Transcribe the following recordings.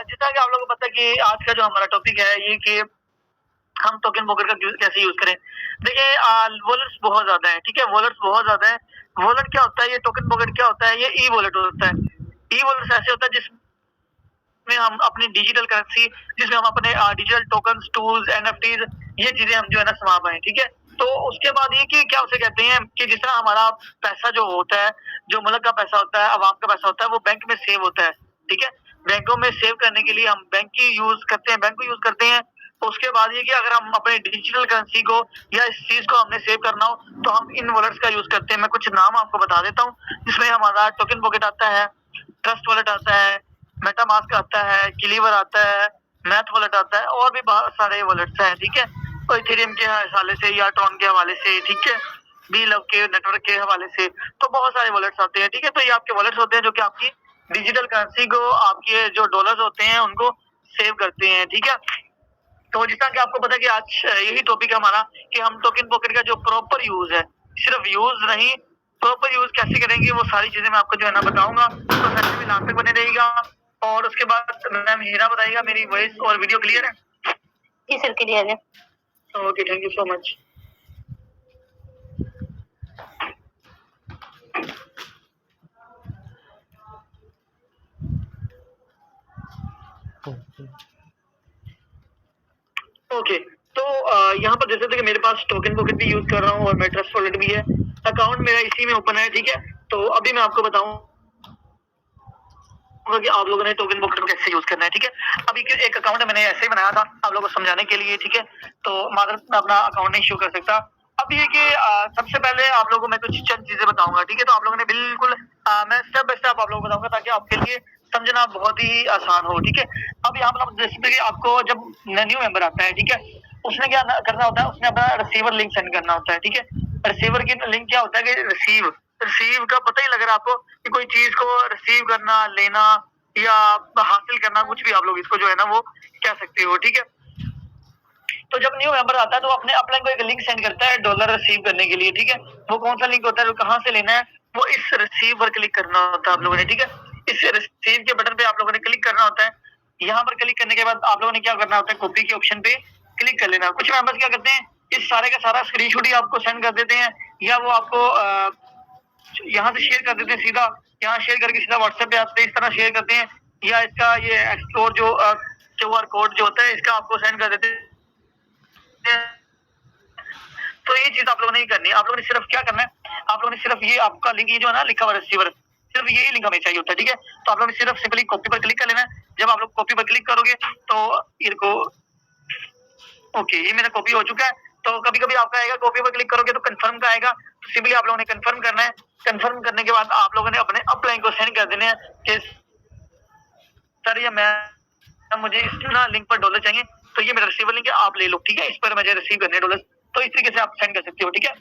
जैसा कि आप लोगों को पता है कि आज का जो हमारा टॉपिक है ये कि हम टोकन ब्रोकर का कैसे यूज करें। देखिए वॉलेट्स बहुत ज्यादा है, ठीक है, वॉलेट्स बहुत ज्यादा है। वॉलेट क्या होता है, ये टोकन ब्रोकर क्या होता है, ये ई वॉलेट होता है। ई वॉलेट ऐसे होता है जिसमें हम अपनी डिजिटल करेंसी, जिसमें हम अपने डिजिटल टोकन, टूल्स, एनएफटीज, ये चीजें हम जो है ना समा पाए, ठीक है। तो उसके बाद ये कि क्या उसे कहते हैं कि जिस तरह हमारा पैसा जो होता है, जो मुल्क का पैसा होता है, अवाम का पैसा होता है, वो बैंक में सेव होता है, ठीक है। बैंकों में सेव करने के लिए हम बैंक की यूज करते हैं, बैंक को यूज करते हैं। तो उसके बाद ये कि अगर हम अपने डिजिटल करेंसी को या इस चीज को हमने सेव करना हो तो हम इन वॉलेट्स का यूज करते हैं। मैं कुछ नाम आपको बता देता हूँ, जिसमें हमारा टोकन पॉकेट आता है, ट्रस्ट वॉलेट आता है, मेटामास्क आता है, क्लीवर आता है, मैथ वॉलेट आता है, और भी बहुत सारे वॉलेट्स हैं, ठीक है। तो इथेरियम के हवाले से या ट्रॉन के हवाले से, ठीक है, बी लव के नेटवर्क के हवाले से, तो बहुत सारे वॉलेट्स आते हैं, ठीक है। तो ये आपके वॉलेट्स होते हैं जो कि आपकी डिजिटल करेंसी को, आपके जो डॉलर्स होते हैं उनको सेव करते हैं, ठीक है। तो जितना कि आपको पता है कि आज यही टॉपिक है हमारा कि हम टोकन पॉकेट का जो प्रॉपर यूज है, सिर्फ यूज नहीं, प्रॉपर यूज कैसे करेंगे वो सारी चीजें मैं आपको जो है ना बताऊंगा। तो सेशन में लास्ट तक बने रहेगा। और उसके बाद मैम हीरा बताइएगा, मेरी वॉइस और वीडियो क्लियर है? जी सर क्लियर है। Okay, thank you so much. Okay, तो यहाँ पर जैसे कि मेरे पास टोकन पॉकेट भी यूज कर रहा हूँ और मेरा ट्रस्ट वॉलेट भी है, अकाउंट मेरा इसी में ओपन है, ठीक है। तो अभी मैं आपको बताऊँ कि आप लोगों ने टोकन पॉकेट को कैसे यूज करना है, ठीक है। अभी एक अकाउंट मैंने ऐसे ही बनाया था आप लोगों को समझाने के लिए, ठीक है। तो मात्र मैं अपना अकाउंट नहीं शो कर सकता। अब ये कि सबसे पहले आप लोगों को मैं कुछ चंद चीजें बताऊंगा, ठीक है। तो आप लोगों ने बिल्कुल मैं स्टेप बाय स्टेप आप लोगों को बताऊंगा ताकि आपके लिए समझना बहुत ही आसान हो, ठीक है। अब यहाँ पर जैसे आपको जब न्यू मेंबर आता है, ठीक है, उसने क्या करना होता है, उसने अपना रिसीवर लिंक सेंड करना होता है, ठीक है। रिसीवर की लिंक क्या होता है कि रिसीव रिसीव का पता ही लग रहा है आपको कि कोई चीज को रिसीव करना, लेना या हासिल करना, कुछ भी आप लोग इसको जो है ना वो कह सकते हो, ठीक है। तो जब न्यू मेंबर आता है तो अपने अपलाइन को एक लिंक सेंड करता है डॉलर रिसीव करने के लिए, ठीक है। वो कौन सा लिंक होता है, कहाँ से लेना है, वो इस रिसीव पर क्लिक करना होता है आप लोगों ने, ठीक है। इस रिसीव के बटन पे आप लोगों ने क्लिक करना होता है। यहाँ पर क्लिक करने के बाद आप लोगों ने क्या करना होता है, कॉपी के ऑप्शन पे क्लिक कर लेना। कुछ मेंबर्स क्या करते हैं, इस सारे का सारा स्क्रीनशॉट ही आपको सेंड कर देते हैं, या वो आपको यहाँ से शेयर कर देते हैं, सीधा यहाँ शेयर करके सीधा व्हाट्सएप पे आपसे इस तरह शेयर करते हैं, या इसका ये एक्सप्लोर जो QR कोड जो होता है इसका आपको सेंड कर देते हैं। तो ये चीज आप लोगों ने नहीं करनी, आप लोगों ने सिर्फ क्या करना है, आप लोगों ने सिर्फ ये आपका लिंक ये जो है ना लिखा हुआ रिसीवर, सिर्फ यही लिंक हमें चाहिए होता है, ठीक है। तो आप लोगों ने सिर्फ सिंपली कॉपी पर क्लिक कर लेना है। जब आप लोग कॉपी पर क्लिक करोगे तो ये देखो, ओके, ये मेरा कॉपी हो चुका है। तो कभी कभी आपका आएगा कॉपी पर क्लिक करोगे तो कंफर्म का आएगा, तो सिंपली आप लोगों ने कंफर्म करना है। कंफर्म करने के बाद आप लोगों ने अपने अपलाइन को सेंड कर देने हैं कि सर ये मैं मुझे इस ना लिंक पर डॉलर चाहिए, तो ये मेरा रिसीवर लिंक है, आप ले लो, ठीक है। इस पर मुझे रिसीव करने डॉलर, तो इस तरीके से आप सेंड कर सकते हो, ठीक है।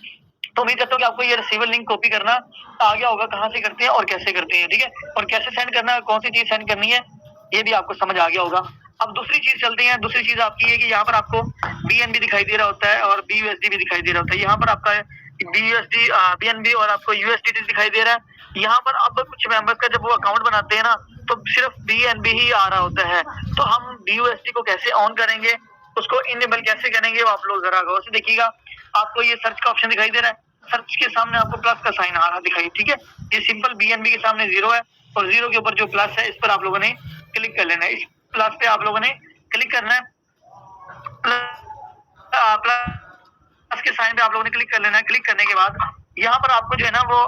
तो उम्मीद करता हूँ कि आपको ये रिसीवर लिंक कॉपी करना आ गया होगा, कहाँ से करते हैं और कैसे करते हैं, ठीक है। और कैसे सेंड करना है, कौन सी चीज सेंड करनी है, ये भी आपको समझ आ गया होगा। अब दूसरी चीज चलते हैं। दूसरी चीज आपकी है कि यहाँ पर आपको BNB दिखाई दे रहा होता है और BUSD भी दिखाई दे रहा होता है। यहाँ पर आपका BUSD BNB और आपको USDT दिखाई दे रहा है। यहाँ पर अब कुछ मेंबर्स का जब वो अकाउंट बनाते हैं ना तो सिर्फ BNB ही आ रहा होता है। तो हम BUSD को कैसे ऑन करेंगे, उसको इनेबल कैसे करेंगे, वो आप लोग जरा गौर से देखिएगा। आपको ये सर्च का ऑप्शन दिखाई दे रहा है, सर्च के सामने आपको प्लस का साइन आ रहा दिखाई, ठीक है। ये सिंपल BNB के सामने 0 है और 0 के ऊपर जो प्लस है इस पर आप लोगों ने क्लिक कर लेना है। इस प्लस पे आप लोगों ने क्लिक करना है, प्लस के साइन पे आप लोगों ने क्लिक कर लेना है। क्लिक करने के बाद यहाँ पर आपको जो है ना वो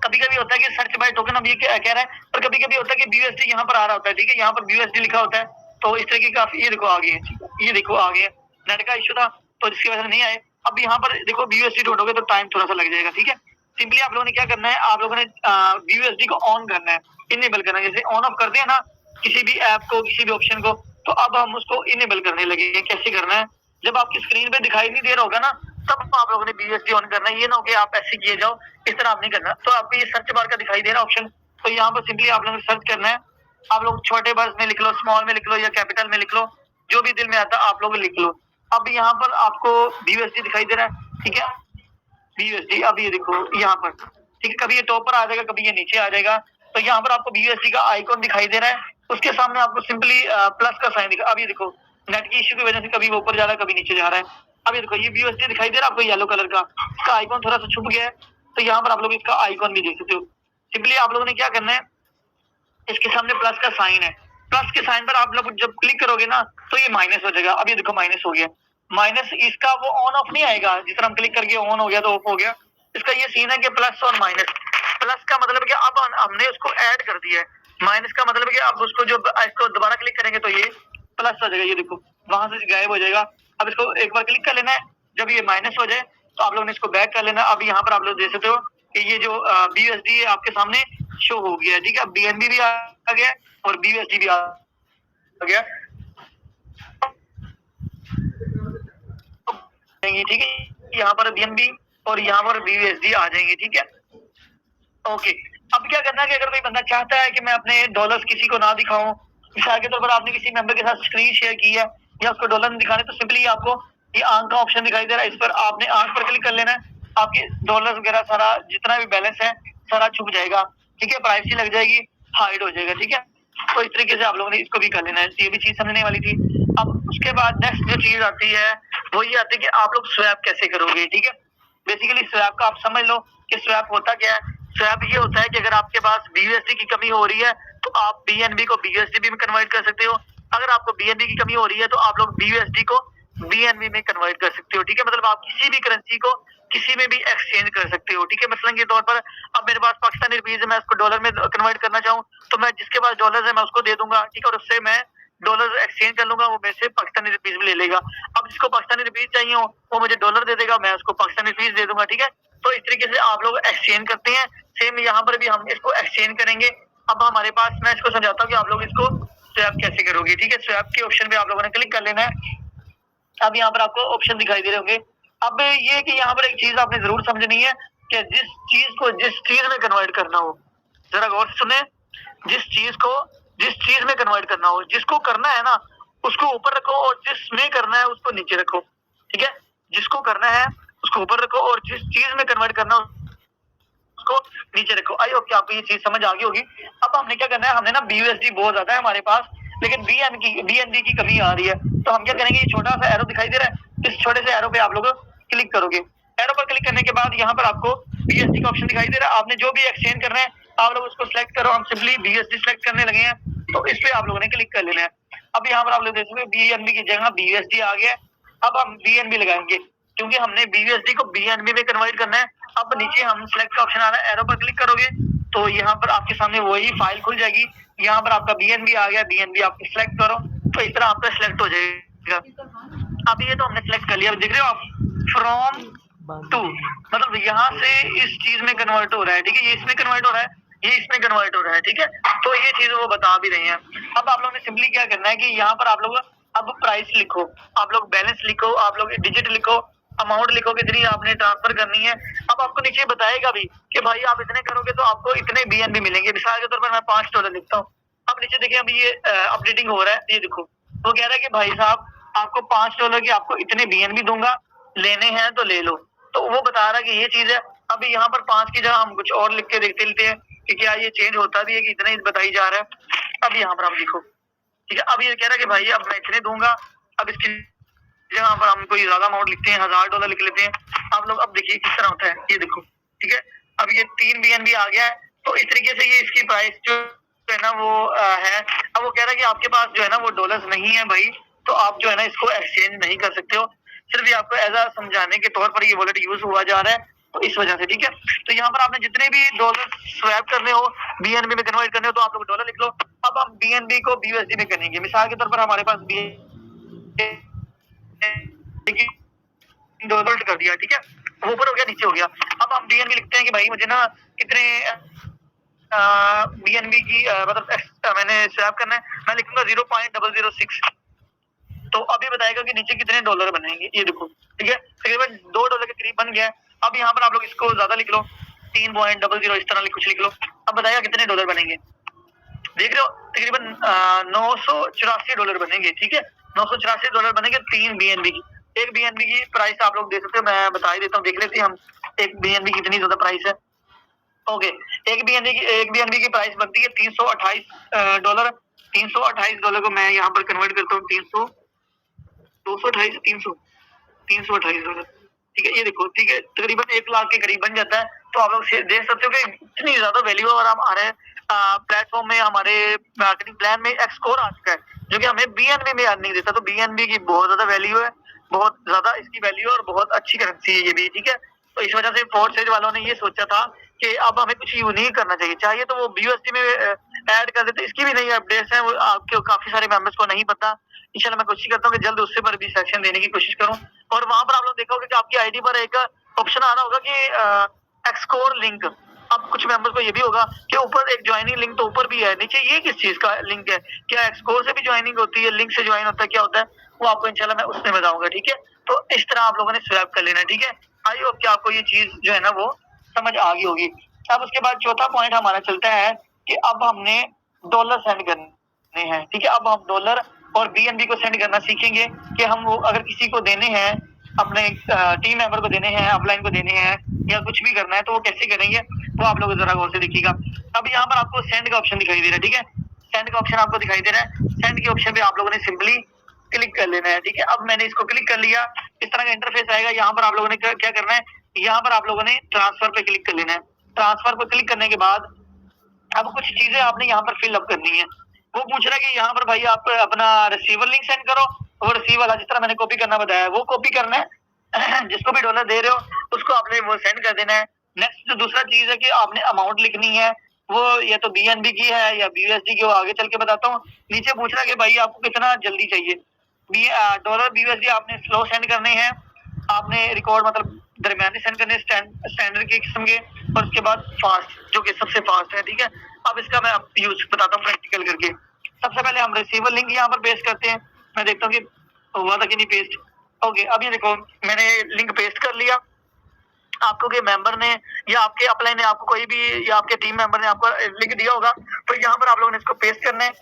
कभी कभी होता है कि सर्च बाय टोकन अब ये कह रहा है, पर कभी कभी होता है कि BUSD यहाँ पर आ रहा होता है, ठीक है। यहाँ पर BUSD लिखा होता है, तो इस तरीके का ये देखो आ गए, ये देखो आ गए। नेट का इशू था तो जिसकी वजह से नहीं आए। अब यहाँ पर देखो BUSD ढूंढोगे तो टाइम थोड़ा सा लग जाएगा, ठीक है। सिंपली आप लोगों ने क्या करना है, आप लोगों ने BUSD को ऑन करना है, इनेबल करना है। जैसे ऑन ऑफ करते हैं ना किसी भी ऐप को, किसी भी ऑप्शन को, तो अब हम उसको इनेबल करने लगेंगे। कैसे करना है, जब आपकी स्क्रीन पे दिखाई नहीं दे रहा होगा ना तब आप लोगों ने BUSD ऑन करना है। ये ना हो कि आप ऐसे किए जाओ, इस तरह आप नहीं करना। तो आपको ये सर्च बार का दिखाई दे रहा ऑप्शन, तो यहाँ पर सिंपली आप लोगों ने सर्च करना है। आप लोग छोटे वर्ड्स में लिख लो, स्मॉल में लिख लो या कैपिटल में लिख लो, जो भी दिल में आता आप लोग लिख लो। अब यहाँ पर आपको BUSD दिखाई दे रहा है, ठीक है। BUSD अब ये देखो यहाँ पर, ठीक है, कभी ये टॉप पर आ जाएगा, कभी ये नीचे आ जाएगा। तो यहाँ पर आपको BUSD का आइकॉन दिखाई दे रहा है, उसके सामने आपको सिंपली प्लस का साइन दिखा। अब ये देखो नेट की इश्यू की वजह से कभी वो ऊपर जा रहा है, कभी नीचे जा रहा है। अब ये देखो ये BUSD दिखाई दे रहा है आपको येलो कलर का, इसका आइकॉन थोड़ा सा छुप गया है, तो यहाँ पर आप लोग इसका आइकॉन भी देख सकते हो। सिंपली आप लोगों ने क्या करना है, इसके सामने प्लस का साइन है, प्लस के साइन पर आप लोग जब क्लिक करोगे ना तो ये माइनस हो जाएगा। अब ये देखो माइनस हो गया, माइनस इसका वो ऑन ऑफ नहीं आएगा, जिस तरह हम क्लिक करके ऑन हो गया तो ऑफ हो गया। इसका ये सीन है कि प्लस और माइनस, प्लस का मतलब कि अब हमने उसको ऐड कर दिया है, माइनस का मतलब कि अब उसको जो इसको दोबारा क्लिक करेंगे तो ये प्लस हो जाएगा। ये देखो वहां से गायब हो जाएगा। अब इसको एक बार क्लिक कर लेना है, जब ये माइनस हो जाए तो आप लोगों ने इसको बैक कर लेना। अब यहाँ पर आप लोग देख सकते हो कि ये जो BUSD है आपके सामने शो हो गया है, ठीक है। BNB भी आ गया और BUSD भी आ गया, ठीक है। यहाँ पर BNB और यहाँ पर BUSD आ जाएंगे, ठीक है। ओके, अब क्या करना है कि अगर कोई बंदा चाहता है कि मैं अपने डॉलर्स किसी को ना दिखाऊं, मिसाल के तौर पर आपने किसी मेंबर के साथ स्क्रीन शेयर की है या उसको डॉलर नहीं दिखाने, तो सिंपली आपको ये आंख का ऑप्शन दिखाई दे रहा है, इस पर आपने आंख पर क्लिक कर लेना है। आपके डॉलर्स वगैरह सारा जितना भी बैलेंस है सारा छुप जाएगा, ठीक है। प्राइवेसी लग जाएगी, हाइड हो जाएगा, ठीक है। तो इस तरीके से आप लोगों ने इसको भी कर लेना है। ये भी चीज समझने वाली थी। अब उसके बाद नेक्स्ट जो चीज आती है वो ये आती है कि आप लोग स्वैप कैसे करोगे, ठीक है। बेसिकली स्वैप का आप समझ लो कि स्वैप होता क्या है। स्वैप ये होता है कि अगर आपके पास BUSD की कमी हो रही है तो आप BNB को BUSD में कन्वर्ट कर सकते हो। अगर आपको BNB की कमी हो रही है तो आप लोग BUSD को BNB में कन्वर्ट कर सकते हो, ठीक है। मतलब आप किसी भी करेंसी को किसी में भी एक्सचेंज कर सकते हो, ठीक है। मसलन के तौर पर अब मेरे पास पाकिस्तानी रुपीज है, मैं उसको डॉलर में कन्वर्ट करना चाहूँ तो मैं जिसके पास डॉलर है मैं उसको दे दूंगा, ठीक है। और उससे मैं डॉलर एक्सचेंज कर लूंगा, वो मेरे से पाकिस्तानी रुपीज भी ले लेगा। अब जिसको पाकिस्तानी रुपीज चाहिए हो वो मुझे डॉलर दे देगा, मैं उसको पाकिस्तानी रुपीज दे दूंगा, ठीक है। तो इस तरीके से आप लोग एक्सचेंज करते हैं। सेम यहाँ पर भी हम इसको एक्सचेंज करेंगे। अब हमारे पास, मैं इसको समझाता हूँ कि आप लोग इसको स्वैप कैसे करोगे, ठीक है। स्वैप के ऑप्शन पे आप लोगों ने क्लिक कर लेना है। अब यहाँ पर आपको ऑप्शन दिखाई दे रहे होंगे। अब ये कि यहाँ पर एक चीज आपने जरूर समझनी है कि जिस चीज को जिस चीज में कन्वर्ट करना हो, जरा गौर से सुने, जिस चीज को जिस चीज में कन्वर्ट करना हो, जिसको करना है ना उसको ऊपर रखो और जिसमें करना है उसको नीचे रखो, ठीक है। जिसको करना है उसको ऊपर रखो और जिस चीज में कन्वर्ट करना हो उसको नीचे रखो। आई होप कि आपको ये चीज समझ आ गई होगी। अब हमने क्या करना है, हमने ना BUSD बहुत ज्यादा है हमारे पास, लेकिन BNB की कमी आ रही है। तो हम क्या करेंगे, ये छोटा सा एरो दिखाई दे रहा है, इस छोटे से एरो पे आप लोग क्लिक करोगे। एरो पर क्लिक करने के बाद यहाँ पर आपको BUSD का ऑप्शन दिखाई दे रहा है। आपने जो भी एक्सचेंज करना है आप लोग उसको सिलेक्ट करो। हम सिंपली BUSD सिलेक्ट करने लगे हैं, तो इस पे आप लोगों ने क्लिक कर लेना है। अब यहाँ पर आप लोग देख सकते हो BNB की जगह BUSD आ गया है। अब हम BNB लगाएंगे क्योंकि हमने BUSD को BNB में कन्वर्ट करना है। अब नीचे हम सिलेक्ट का ऑप्शन आ रहा है, एरो पर क्लिक करोगे तो यहाँ पर आपके सामने वही फाइल खुल जाएगी। यहाँ पर आपका BNB आ गया, BNB आप सिलेक्ट करो तो इस तरह आपका सिलेक्ट हो जाएगा। अब ये तो हमने सिलेक्ट कर लिया, देख रहे हो आप, फ्रॉम टू, मतलब यहाँ से इस चीज में कन्वर्ट हो रहा है, ठीक है। ये इसमें कन्वर्ट हो रहा है, ये इसमें कन्वर्ट हो रहा है, ठीक है। तो ये चीज वो बता भी रहे हैं। अब आप लोगों ने सिंपली क्या करना है कि यहाँ पर आप लोग अब प्राइस लिखो, आप लोग बैलेंस लिखो, आप लोग डिजिट लिखो, अमाउंट लिखो कितनी आपने ट्रांसफर करनी है। अब आपको नीचे बताएगा भी कि भाई आप इतने करोगे तो आपको इतने BNB मिलेंगे। मिसाल के तौर पर मैं $5 लिखता हूँ। अब नीचे देखिए अभी ये अपडेटिंग हो रहा है, ये देखो वो कह रहा है कि भाई साहब आपको $5 की आपको इतने BNB दूंगा, लेने हैं तो ले लो। तो वो बता रहा है कि ये चीज है। अभी यहाँ पर 5 की जगह हम कुछ और लिख के देखते लेते हैं कि क्या ये चेंज होता भी है कि इतना ही बताई जा रहा है। अब यहाँ पर आप लिखो, ठीक है। अब ये कह रहा है कि भाई अब मैं इतने दूंगा। अब इसकी जगह पर हम कोई ज्यादा अमाउंट लिखते हैं, $1000 लिख लेते हैं। आप लोग अब देखिए किस तरह होता है, ये देखो, ठीक है। अब ये 3 BNB आ गया है। तो इस तरीके से ये इसकी प्राइस जो है ना वो है। अब वो कह रहा है कि आपके पास जो है ना वो डॉलर्स नहीं है भाई, तो आप जो है ना इसको एक्सचेंज नहीं कर सकते हो। सिर्फ ये आपको एज समझाने के तौर पर ये वॉलेट यूज हुआ जा रहा है, तो इस वजह से, ठीक है। तो यहाँ पर आपने जितने भी डॉलर स्वैप करने हो, BNB में कन्वर्ट करने हो, तो आप लोग डॉलर लिख लो। अब हम BNB को BUSD में करेंगे। मिसाल के तौर पर हमारे पास डॉलर कर दिया, ठीक है। ऊपर हो गया, नीचे हो गया। अब हम BNB लिखते हैं कि भाई मुझे ना कितने BNB की मतलब मैंने स्वैप करना है। मैं लिखूंगा 0.006। तो अभी बताएगा कि नीचे कितने डॉलर बनेंगे, ये देखो, ठीक है। तकरीबन $2 के करीब बन गया। अब यहाँ पर आप लोग इसको ज्यादा लिख लो, 3.00 इस तरह कुछ लिख लो। अब बताएगा कितने डॉलर बनेंगे, देख रहे हो, तकरीबन $984 बनेंगे, ठीक है। $984 बनेंगे 3 BNB की। एक BNB की प्राइस आप लोग देख सकते हो, मैं बता ही देता हूँ, देख लेते हैं हम एक BNB की कितनी ज्यादा प्राइस है। ओके, एक BNB की प्राइस बनती है $328। $328 को मैं यहाँ पर कन्वर्ट करता हूँ 300 228 $328, ठीक है। ये देखो, ठीक है, तकरीबन 1 लाख के करीब बन जाता है। तो आप लोग देख सकते हो कि इतनी ज्यादा वैल्यू और हमारे प्लेटफॉर्म में, हमारे मार्केटिंग प्लान में एक्सकोर आ चुका है, जो कि हमें बीएनबी में नहीं देता। तो बीएनबी की बहुत ज्यादा वैल्यू है, बहुत ज्यादा इसकी वैल्यू है और बहुत अच्छी करेंसी है ये भी, ठीक है। तो इस वजह से फोर्थ सेज वालों ने ये सोचा था कि अब हमें कुछ यूनिक करना चाहिए तो वो बीयूएसडी में ऐड कर देते। इसकी भी नई अपडेट्स है, वो आपके काफी सारे मेंबर्स को नहीं पता। इंशाल्लाह मैं कोशिश करता हूँ कि जल्द उससे पर भी सेक्शन देने की कोशिश करूँ। और वहां पर आप लोग देखोगे कि आपकी आईडी पर एक ऑप्शन आ रहा होगा कि एक्सकोर लिंक। अब कुछ मेंबर्स को ये भी होगा कि ऊपर एक ज्वाइनिंग लिंक तो ऊपर भी है, नीचे ये किस चीज का लिंक है? क्या एक्सकोर से भी ज्वाइनिंग होती है? लिंक से ज्वाइन होता है, क्या होता है? वो आपको इंशाल्लाह मैं उसमें बताऊंगा, ठीक है। तो इस तरह आप लोगों ने स्वैप कर लेना, ठीक है। आई होप कि आपको ये चीज जो है ना वो समझ आ गई होगी। अब उसके बाद चौथा पॉइंट हमारा चलता है कि अब हमने डॉलर सेंड करने हैं, ठीक है। अब हम डॉलर और बीएनबी को सेंड करना सीखेंगे कि हम वो अगर किसी को देने हैं, अपने टीम मेंबर को देने हैं, अपलाइन को देने हैं, या कुछ भी करना है तो वो कैसे करेंगे, वो आप लोग जरा गौर से देखिएगा। अब यहाँ पर आपको सेंड का ऑप्शन दिखाई दे रहा है, ठीक है। सेंड का ऑप्शन आपको दिखाई दे रहा है। सेंड के ऑप्शन पे आप लोगों ने सिंपली क्लिक कर लेना है, ठीक है। अब मैंने इसको क्लिक कर लिया, इस तरह का इंटरफेस आएगा। यहाँ पर आप लोगों ने क्या करना है, यहाँ पर आप लोगों ने ट्रांसफर पे क्लिक कर लेना है। ट्रांसफर पर क्लिक करने के बाद अब कुछ चीजें आपने यहाँ पर फिल अप करनी है। वो पूछ रहा है कि यहाँ पर भाई आप अपना रिसीवर लिंक सेंड करो। वो रिसीव वाला जिस तरह मैंने कॉपी करना बताया वो कॉपी करना है। जिसको भी डॉलर दे रहे हो उसको आपने वो सेंड कर देना है। नेक्स्ट जो दूसरा चीज है कि आपने अमाउंट लिखनी है, वो या तो बीएनबी की है या बीयूएसडी की, वो आगे चल के बताता हूँ। नीचे पूछ रहा है कि भाई आपको कितना जल्दी चाहिए। डॉलर बीयूएसडी आपने स्लो सेंड करने हैं, आपने रिकॉर्ड मतलब दरमियानी सेंड करने स्टैंडर्ड के किस्म के, और उसके बाद फास्ट जो कि सबसे फास्ट है, ठीक है। अब इसका मैं यूज बताता हूँ प्रैक्टिकल करके। सबसे पहले हम रिसीवर लिंक यहाँ पर पेस्ट करते हैं। मैं देखता हूँ कि हुआ था कि नहीं पेस्ट। ओके, अब ये देखो मैंने लिंक पेस्ट कर लिया। आपको के मेंबर ने या आपके अपलाइन ने आपको कोई भी या आपके टीम मेंबर ने आपको लिंक दिया होगा, तो यहाँ पर आप लोगों ने इसको पेस्ट करना है।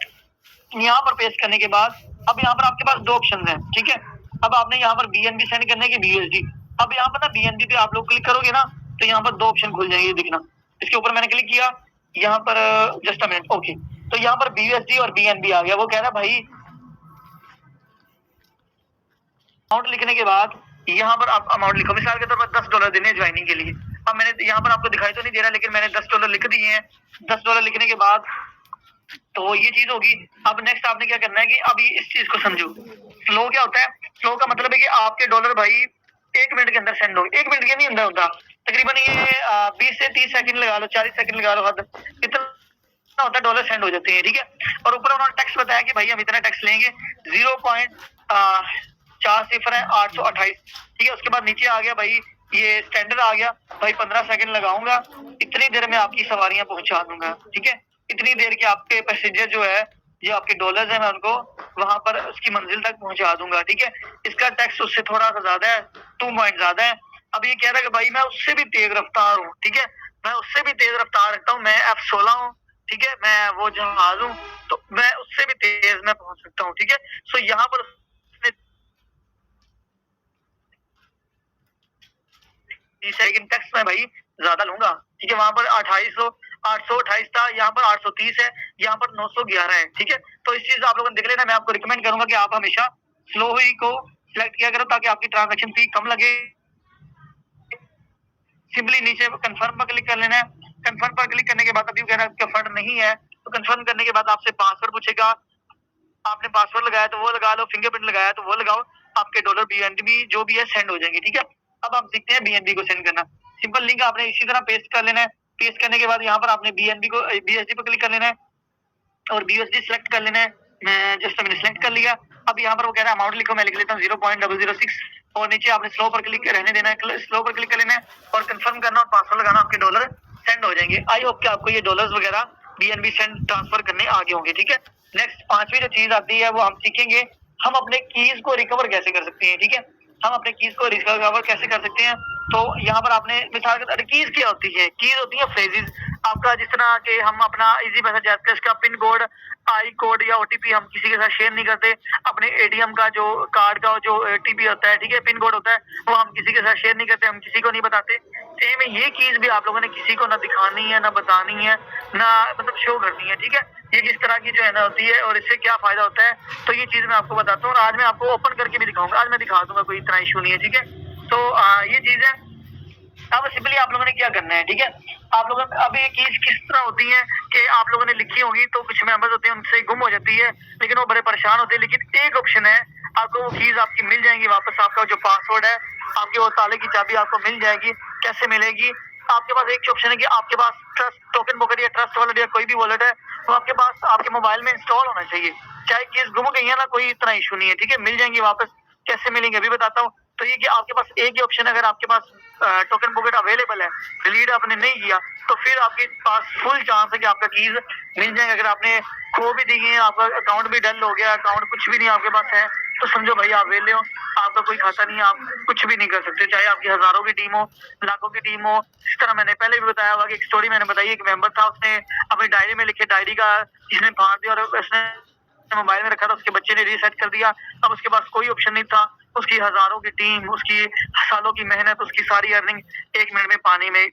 यहाँ पर पेस्ट करने के बाद अब यहाँ पर आपके पास दो ऑप्शन हैं, ठीक है। अब आपने यहाँ पर बीएनबी सेंड करने की बीयूएसडी। अब यहाँ पर ना बीएनबी पे आप लोग क्लिक करोगे ना तो यहाँ पर दो ऑप्शन खुल जाएंगे, दिखना। इसके ऊपर मैंने क्लिक किया, यहाँ पर जस्ट अ मिनट, ओके। तो यहाँ पर बीयूएसडी और बीएनबी आ गया। वो कह रहा है भाई अमाउंट लिखने के बाद यहाँ पर आप अमाउंट लिखो। मिसाल के तौर पर $10 देने ज्वाइनिंग के लिए। अब मैंने यहाँ पर आपको दिखाई तो नहीं दे रहा, लेकिन मैंने $10 लिख दिए हैं। $10 लिखने के बाद तो ये चीज होगी। अब नेक्स्ट आपने क्या करना है कि अभी इस चीज को समझो। फ्लो क्या होता है? फ्लो का मतलब है कि आपके डॉलर भाई 1 मिनट के अंदर सेंड होंगे। 1 मिनट के नहीं अंदर होता, तकरीबन ये 20 से 30 सेकंड लगा लो, 40 सेकंड लगा लो, हद इतना होता है, डॉलर सेंड हो जाते हैं, ठीक है। और ऊपर उन्होंने टैक्स बताया कि भाई हम इतना टैक्स लेंगे 0.40828, ठीक है। उसके बाद नीचे आ गया भाई ये स्टैंडर्ड आ गया भाई 15 सेकंड लगाऊंगा, इतनी देर में आपकी सवारियां पहुंचा दूंगा, ठीक है। इतनी देर के आपके पैसेंजर जो है, जो आपके डॉलर्स है, मैं उनको वहां पर उसकी मंजिल तक पहुंचा दूंगा, ठीक है। इसका टैक्स उससे थोड़ा सा ज्यादा है, 2 पॉइंट ज्यादा है। अब ये कह रहा है कि भाई मैं उससे भी तेज रफ्तार हूँ, ठीक है। मैं उससे भी तेज रफ्तार रखता हूँ, मैं F16 हूँ, ठीक है। मैं वो जहाज हूँ, तो मैं उससे भी तेज मैं पहुंच सकता हूँ, ठीक है। सो यहाँ पर लेकिन टैक्स में भाई ज्यादा लूंगा, ठीक है। वहां पर 828 था, यहाँ पर 830 है, यहाँ पर 911 है, ठीक है। तो इस चीज आप लोगों ने देख लेना। मैं आपको रिकमेंड करूंगा कि आप हमेशा स्लो ही को सिलेक्ट किया करो ताकि आपकी ट्रांजेक्शन फी कम लगे। सिंपली नीचे कंफर्म पर क्लिक कर लेना है। कंफर्म पर क्लिक करने के बाद अभी कह रहा है आपका फंड नहीं है, तो कंफर्म करने के बाद आपसे पासवर्ड पूछेगा। आपने पासवर्ड लगाया तो वो लगा लो, फिंगरप्रिंट लगाया तो वो लगाओ, आपके डॉलर बीएनबी जो भी है सेंड हो जाएंगे, ठीक है। अब हम सीखते हैं बीएनबी को सेंड करना। सिंपल लिंक आपने इसी तरह पेस्ट कर लेना है। पेस्ट करने के बाद यहाँ पर आपने बीएनबी को बीएसडी पर क्लिक कर लेना है और बीएसडी सेलेक्ट कर लेना है। मैं जस्ट मैंने सेलेक्ट कर लिया। अब यहाँ पर वो कह रहा है अमाउंट लिखो, मैं लिख लेता हूँ 0.006 और नीचे आपने स्लो पर क्लिक रहने देना है, स्लो पर क्लिक कर लेना है और कंफर्म करना और पासवर्ड लगाना, आपके डॉलर सेंड हो जाएंगे। आई होप कि आपको ये डॉलर्स वगैरह बीएनबी सेंड ट्रांसफर करने आगे होंगे, ठीक है। नेक्स्ट पांचवी जो चीज आती है वो हम सीखेंगे, हम अपने कीज को रिकवर कैसे कर सकते हैं, ठीक है। हम अपने कीज को रिकवर कैसे कर सकते हैं तो यहाँ पर आपने मिसाल के तौर कीज क्या होती है, कीज होती है फ्रेजेस आपका, जिस तरह के हम अपना इजी पैसा जैसे का पिन कोड, आई कोड या ओटीपी हम किसी के साथ शेयर नहीं करते। अपने एटीएम का जो कार्ड का जो टीपी होता है, ठीक है, पिन कोड होता है, वो हम किसी के साथ शेयर नहीं करते, हम किसी को नहीं बताते। सेम ये चीज भी आप लोगों ने किसी को ना दिखानी है, ना बतानी है, ना मतलब शो करनी है, ठीक है। ये किस तरह की जो है ना होती है और इससे क्या फायदा होता है, तो ये चीज मैं आपको बताता हूँ और आज मैं आपको ओपन करके भी दिखाऊंगा। आज मैं दिखा दूंगा, कोई इतना इशू नहीं है, ठीक है। तो ये चीज है। अब सिंपली आप लोगों ने क्या करना है, ठीक है। आप लोगों ने अब ये कीज किस तरह होती है कि आप लोगों ने लिखी होगी, तो कुछ मेंबर्स होते हैं उनसे गुम हो जाती है, लेकिन वो बड़े परेशान होते हैं। लेकिन एक ऑप्शन है, आपको वो कीज आपकी मिल जाएंगी वापस। आपका जो पासवर्ड है, आपके वो ताले की चाबी आपको मिल जाएगी। कैसे मिलेगी? आपके पास एक ऑप्शन है कि आपके पास ट्रस्ट टोकन पॉकेट या ट्रस्ट वॉलेट या कोई भी वॉलेट है, तो आपके पास आपके मोबाइल में इंस्टॉल होना चाहिए। चाहे कीज गुम गई है ना, कोई इतना इशू नहीं है, ठीक है, मिल जाएंगी वापस। कैसे मिलेंगे अभी बताता हूँ। तो ये कि आपके पास एक ही ऑप्शन है, अगर आपके पास टोकन पॉकेट अवेलेबल है, डिलीट आपने नहीं किया, तो फिर आपके पास फुल चांस है कि आपका कीज मिल जाएगा। अगर आपने खो भी दी है, आपका अकाउंट भी डल हो गया, अकाउंट कुछ भी नहीं आपके पास है, तो समझो भाई आप वेले हो, आपका कोई खाता नहीं है, आप कुछ भी नहीं कर सकते। चाहे आपकी हजारों की टीम हो, लाखों की टीम हो। इस तरह मैंने पहले भी बताया हुआ कि एक स्टोरी मैंने बताई, एक मेंबर था, उसने अपनी डायरी में लिखे, डायरी का जिसने फाड़ दिया और उसने मोबाइल में रखा था, उसके बच्चे ने रीसेट कर दिया। अब उसके पास कोई ऑप्शन नहीं था, उसकी हजारों की टीम, उसकी सालों की मेहनत, उसकी सारी अर्निंग 1 मिनट में पानी में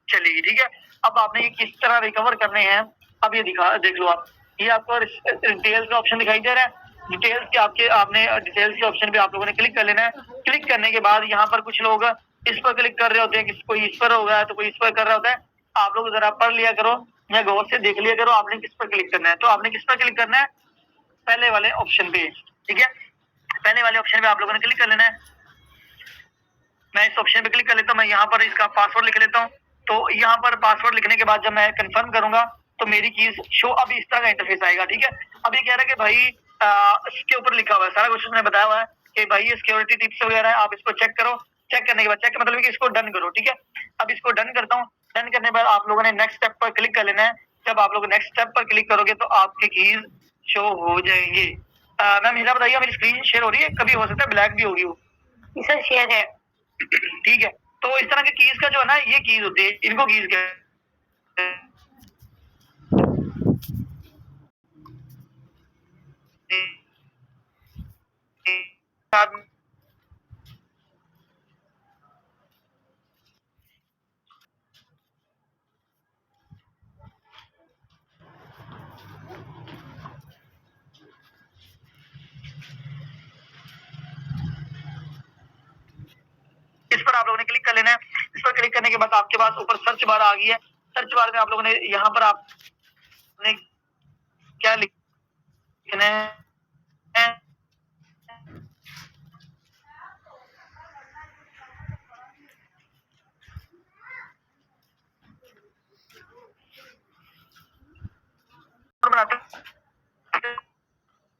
चली गई, ठीक है। अब आपने ये किस तरह रिकवर करने हैं, अब ये देख लो आप। ये आपको डिटेल्स का ऑप्शन दिखाई दे रहा है। डिटेल्स के आपने डिटेल्स के ऑप्शन पे आप लोगों ने क्लिक कर लेना है। क्लिक करने के बाद यहाँ पर कुछ लोग इस पर क्लिक कर रहे होते हैं, कोई इस पर होगा तो कोई इस पर कर रहा होता है। आप लोग जरा पढ़ लिया करो या गौर से देख लिया करो, आपने किस पर क्लिक करना है। तो आपने किस पर क्लिक करना है? पहले वाले ऑप्शन पे, ठीक है। पहले वाले ऑप्शन पे आप लोगों ने क्लिक कर लेना है। मैं इस ऑप्शन पे क्लिक कर लेता हूँ, मैं यहाँ पर इसका पासवर्ड लिख लेता हूँ। तो यहाँ पर पासवर्ड लिखने के बाद जब मैं कंफर्म करूंगा, तो मेरी कीज शो अभी इस तरह का इंटरफेस आएगा, ठीक है। अब ये कह रहा है कि भाई इसके ऊपर लिखा हुआ है, सारा कुछ उसने बताया हुआ है कि भाई ये सिक्योरिटी टिप्स वगैरह है, आप इसको चेक करो। चेक करने के बाद, चेक मतलब कि इसको डन करो, ठीक है। अब इसको डन करता हूँ। डन करने के बाद आप लोगों ने नेक्स्ट स्टेप पर क्लिक कर लेना है। जब आप लोग नेक्स्ट स्टेप पर क्लिक करोगे तो आपकी कीज शो हो जाएंगे। मैम हिला बताइए, मेरी स्क्रीन शेयर हो रही है? कभी हो सकता है ब्लैक भी होगी वो। सर शेयर है। ठीक है, तो इस तरह के कीज का जो है ना, ये कीज होती है, इनको कीज कहते हैं। इस पर आप लोगों ने क्लिक कर लेना है। इस पर क्लिक करने के बाद आपके पास ऊपर सर्च बार आ गई है। सर्च बार में आप लोगों ने यहाँ पर आपने क्या लिखना है?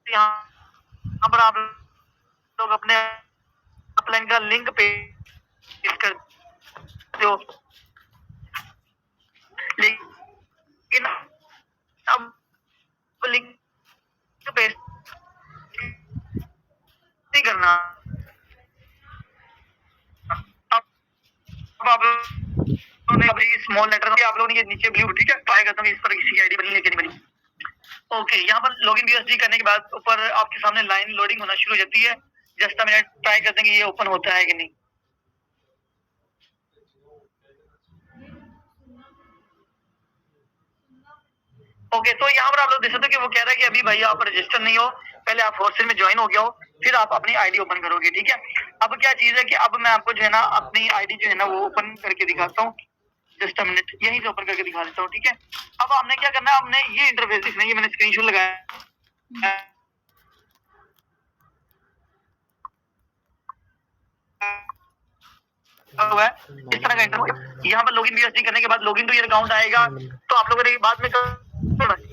यहाँ पर आप लोग अपने अपलाइन का लिंक पेश कर दो, लेकिन अब लिंक पेश नहीं करना। अब आप लोगों ने अभी स्मॉल लेटर आप लोगों ने ये नीचे ब्लू, ठीक है, ट्राई करता हूँ इस पर किसी की आईडी बनी है कि नहीं बनी। ओके, यहाँ पर लॉगिन बीएसडी करने के बाद ऊपर आपके सामने लाइन लोडिंग होना शुरू हो जाती है। जस्ट मिनट ट्राई करते हैं कि ये ओपन होता है कि नहीं। ओके, तो यहाँ पर आप लोग देख सकते हो कि वो कह रहा है कि अभी भाई आप रजिस्टर नहीं हो, पहले आप हॉस्टल में ज्वाइन हो गया हो, फिर आप अपनी आईडी ओपन करोगे, ठीक है। अब क्या चीज है कि अब मैं आपको जो है ना अपनी आईडी जो है ना वो ओपन करके दिखाता हूँ। जस्ट मिनट, यहीं से ओपन करके दिखा देता हूँ, ठीक है। अब हमने क्या करना है, हमने ये इंटरफेस दिखना है, ये मैंने स्क्रीनशॉट लगाया हुआ है इस तरह का इंटरव्यू। यहाँ पर लॉगिन बीएसडी करने के बाद लॉगिन टू योर अकाउंट आएगा। तो आप लोगों ने बाद में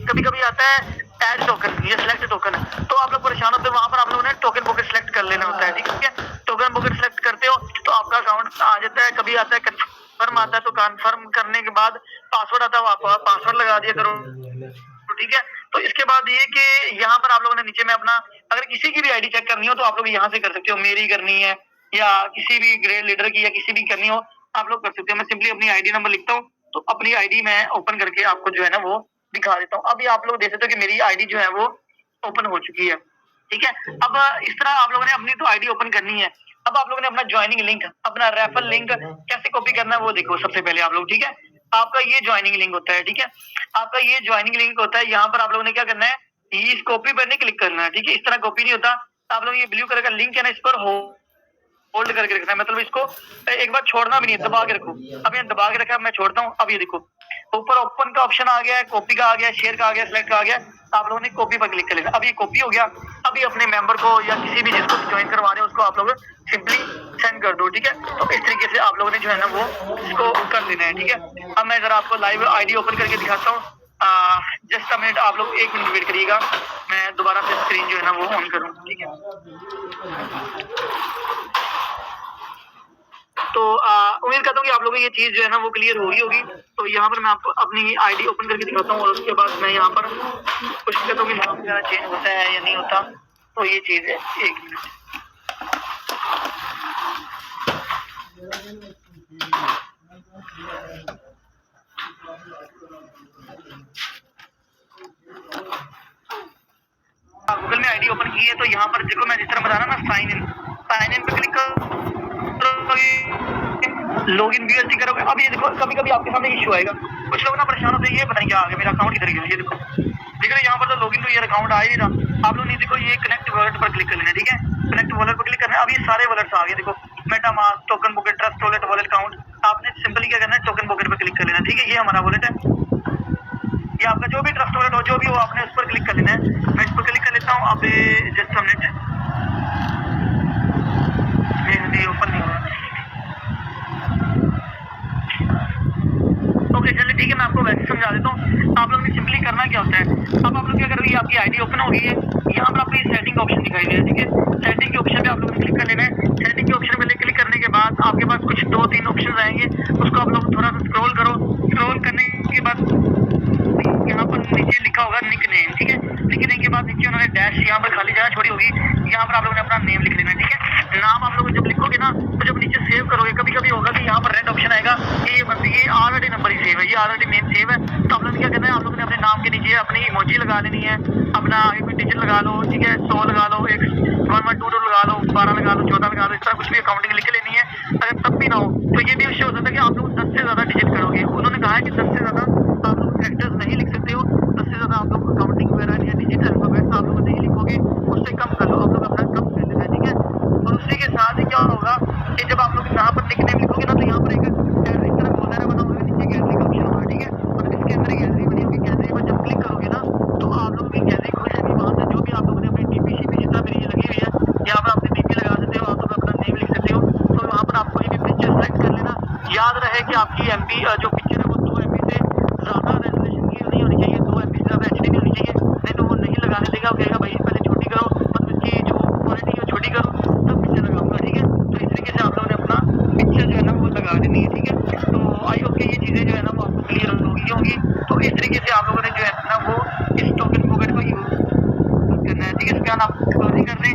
कभी कभी आता है ऐड टोकन, ये सिलेक्ट टोकन, तो आप लोग परेशान होते हैं। वहां पर आप लोगों ने टोकन पॉकेट सिलेक्ट कर लेना होता है, ठीक है। टोकन पॉकेट सिलेक्ट करते हो तो आपका अकाउंट आ जाता है। कभी आता है कन्फर्म आता है, तो कन्फर्म करने के बाद पासवर्ड आता है, आप पासवर्ड लगा दिया करो, ठीक है। तो इसके बाद ये कि यहाँ पर आप लोगों ने नीचे में अपना अगर किसी की भी आईडी चेक करनी हो तो आप लोग यहाँ से कर सकते हो। मेरी करनी है या किसी भी ग्रेड लीडर की या किसी भी करनी हो, आप लोग कर सकते हो। मैं सिंपली अपनी आईडी नंबर लिखता हूँ, तो अपनी आईडी मैं ओपन करके आपको जो है ना वो दिखा देता हूँ। अभी आप लोग देख सकते हो कि मेरी आईडी जो है वो ओपन हो चुकी है, ठीक है। अब इस तरह आप लोगों ने अपनी तो आईडी ओपन करनी है। अब आप लोगों ने अपना ज्वाइनिंग लिंक, अपना रेफरल लिंक कैसे कॉपी करना है वो देखो सबसे पहले आप लोग, ठीक है। आपका ये ज्वाइनिंग लिंक होता है, ठीक है। आपका ये ज्वाइनिंग लिंक होता है, यहाँ पर आप लोगों ने क्या करना है, इस कॉपी पर नहीं क्लिक करना है, ठीक है। इस तरह कॉपी नहीं होता। आप लोग ये ब्लू कलर का लिंक है ना, इस पर होल्ड करके रखना है, मतलब इसको एक बार छोड़ना भी नहीं, दबा के रखो। अब ये दबा के रखा, मैं छोड़ता हूँ। अब ये देखो ऊपर ओपन का ऑप्शन आ गया है, कॉपी का आ गया, शेयर का आ गया, सिलेक्ट का आ गया। आप लोगों ने कॉपी पर क्लिक कर लेना। अब ये कॉपी हो गया। अभी अपने मेंबर को या किसी भी जिसको ज्वाइन करवा रहे हो उसको आप लोग सिंपली सेंड कर दो, ठीक है। तो इस तरीके से आप लोगों ने जो है ना वो इसको कर लेना है, ठीक है। अब मैं जरा आपको लाइव आईडी ओपन करके दिखाता हूँ। जस्ट अ मिनट, आप लोग 1 मिनट वेट करिएगा, मैं दोबारा से स्क्रीन जो है ना वो ऑन करूँ, ठीक है। तो उम्मीद करता हूँ कि आप लोगों को ये चीज जो है ना वो क्लियर होगी। तो यहाँ पर मैं आपको अपनी आईडी ओपन करके दिखाता हूँ और उसके बाद मैं यहाँ पर कुछ कहता हूँ कि नाम वगैरह चेंज होता है या नहीं होता। तो ये चीज है, 1 मिनट। गूगल में आईडी ओपन की है, तो यहाँ पर देखो मैं जिस तरह बता रहा ना, साइन इन पे क्लिक करो, लॉगिन वीएलसी करोगे। अब ये देखो कभी कभी आपके सामने इशू आएगा, कुछ लोग ना परेशान होते हैं, ये पता नहीं क्या आ गया, मेरा अकाउंट किधर गया। ये देखो देख रहे यहाँ पर तो लॉगिन टू योर अकाउंट आ ही रहा। आप लोग नहीं देखो ये कनेक्ट वॉलेट पर क्लिक कर लेना, ठीक है। कनेक्ट वॉलेट पर क्लिक करना है। अब ये सारे वॉलेट्स आ गए, देखो MetaMask, token bouquet, trust wallet, wallet count. आपने सिंपली क्या करना है, टोकन बुकेट पर क्लिक कर लेना, ठीक है। ये हमारा वॉलेट है, ये आपका जो भी ट्रस्ट वॉलेट हो, जो भी हो, आपने उस पर क्लिक कर लेना है। मैं इस पर क्लिक कर लेता हूँ। अब जस्ट अ मिनट, ओपन नहीं हो रहा। ओके चलिए ठीक है, मैं आपको वैसे समझा देता हूँ। आप लोग ने सिंपली करना क्या होता है, अब आप लोग क्या करोगे, आपकी आईडी ओपन हो गई है, यहाँ पर आपको ये सेटिंग ऑप्शन दिखाई दे रहा है, ठीक है। सेटिंग के ऑप्शन पे आप लोगों ने क्लिक कर लेना है। सेटिंग के ऑप्शन पे क्लिक करने के बाद आपके पास कुछ 2-3 ऑप्शन आएंगे, उसको आप लोग थोड़ा सा स्क्रॉल करो। स्क्रॉल करने के बाद यहाँ पर नीचे लिखा होगा निक नेम, ठीक है। लिखने के बाद नीचे उन्होंने डैश यहाँ पर खाली जगह छोड़ी होगी, यहाँ पर आप लोगों ने अपना नेम लिख लेना, ठीक है। नाम आप लोग जब लिखोगे ना, तो जब नीचे सेव करोगे, कभी कभी होगा कि यहाँ पर रेड ऑप्शन आएगा कि ये बंदी ये ऑलरेडी नंबर ही सेव है, ये ऑलरेडी नेम सेव है। तो आप लोगों ने क्या करना है, आप लोगों ने अपने नाम के नीचे अपनी इमोजी लगा लेनी है, अपना एक डिजिट लगा लो, ठीक है, 100 लगा लो, 1122 लगा लो, 12 लगा लो, 14 लगा लो, इस तरह कुछ भी अकाउंटिंग लिख लेनी है। अगर तब भी ना हो तो ये भी विषय हो सकता है कि आप लोग 10 से ज्यादा डिजिट करोगे। उन्होंने कहा है कि 10 से ज्यादा आप लोग कैरेक्टर्स नहीं लिख सकते हो, 10 से ज्यादा आप लोग अकाउंटिंग वगैरह या डिजिट अल्फाबेट्स आप लोग नहीं लिखोगे, उससे कम कर लो, आप लोग अपना कम कर लेना, ठीक है। और उसी के साथ ही क्या होगा कि जब आप लोग यहाँ पर निकनेम लिखोगे ना, तो यहाँ पर एक इस तरह फोल्डर बना होगा, नीचे गैलरी का ऑप्शन होगा, ठीक है। और इसके अंदर गैलरी बनी होगी, गैलरी पर जब क्लिक करोगे ना, तो आप लोगों की गैलरी खुल जाएगी। वहाँ से जो भी आप लोगों ने अपनी टीपी शीपी जितना मेरी ये लगी हुई है, यहाँ पर अपनी टीपी लगा सकते हो, आप लोग अपना नेम लिख सकते हो। तो वहाँ पर आपको ये पिक्चर सेलेक्ट कर लेना। याद रहे कि आपकी एमपी जो पिक्चर है वो 2 MB से ज्यादा रेजोल्यूशन की नहीं होनी चाहिए, 2 MB से ज्यादा एचडी नहीं होनी चाहिए, नहीं तो वो नहीं लगाने देगा। वो कहेगा भाई पहले छोटी करो, मतलब इसकी जो क्वालिटी है छोटी करो, तब पिक्चर लगाऊंगा, ठीक है। तो इस तरीके से आप लोगों ने अपना पिक्चर जो है ना वो लगा देनी है, ठीक है। तो आई होप कि ये चीजें जो है ना वो आपको क्लियर होगी। तो इस तरीके से आप लोगों ने जो है ना वो इस टोकन बुकेट को यूज करना है, ठीक है। इसके बाद आप क्लोजिंग कर दें।